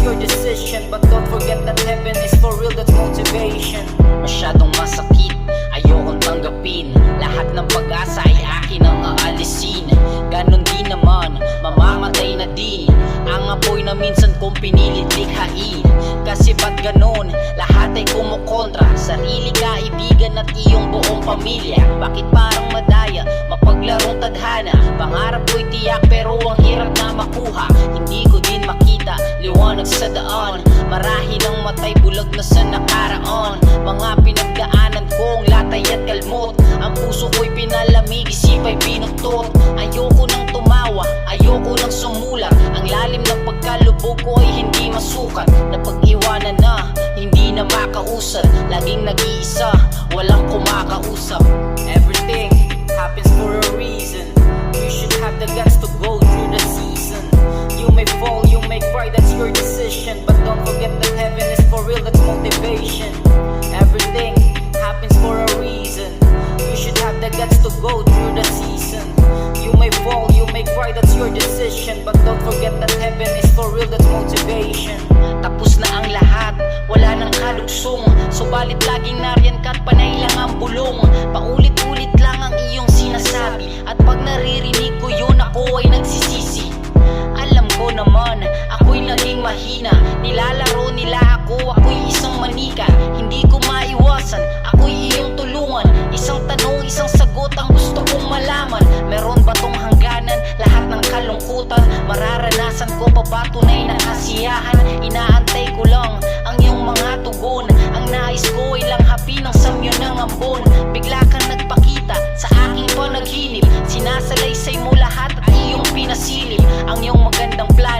your decision. But don't forget that heaven is for real, that's motivation. Masyadong masakit, ayokong tanggapin. Lahat ng pag-asa ay akin ang aalisin. Ganon din naman, mamamatay na din ang apoy na minsan kong pinilit likhain. Kasi ba't ganon, lahat ay kumukontra. Sarili, kaibigan at iyong buong pamilya. Bakit parang madaya, mapaglarong tadhana? Pangarap ko'y tiyak pero ang hirap na makuha. Hindi ko din makita, liwanag sa daan. Marahil ang matay bulag na sa nakaraan. Mga pinagdaanan kong latay at kalmot. Ang puso ko'y pinalamig, isip ay pinutot. Ayoko nang tumawa, ayoko nang sumulat. Ang lalim ng pagkalubog ko ay hindi masukat. Napag-iwanan na, hindi na makausad. Laging nag-iisa, walang kumakausap. Everything happens for a reason. You should have the guts to go through the season. You may fall, you may cry, that's your decision. But don't forget that heaven is for real, that's motivation. Everything happens for a reason. You should have the guts to go through the season. You may fall, you may cry, that's your decision. But don't forget that heaven is for real, that's motivation. Tapos na ang lahat, wala nang kalugsong. Subalit laging nariyan ka't panay lang ang bulong. Paulit-ulit lang ang iyong sinasabi. At pag naririnig ko yun, ako ay nagsisisi. Alam ko naman, ako'y naging mahina. Nilalaro nila ako, ako'y isang manika. Hindi ko maiwasan, ako'y iyong tulungan. Isang tanong, isang sagot ang gusto kong malaman. Meron ba tong hangganan, lahat ng kalungkutan? Mararanasan ko pa ba tunay na kasiyahan? Inaantay ko lang ang iyong mga tugon. Ang nais ko ay lang hapi ng samyo ng ambon. Bigla kang nagpakita sa aking panaginip. Sinasalaysay mo lahat at iyong pinasilip. Ang iyong magandang plan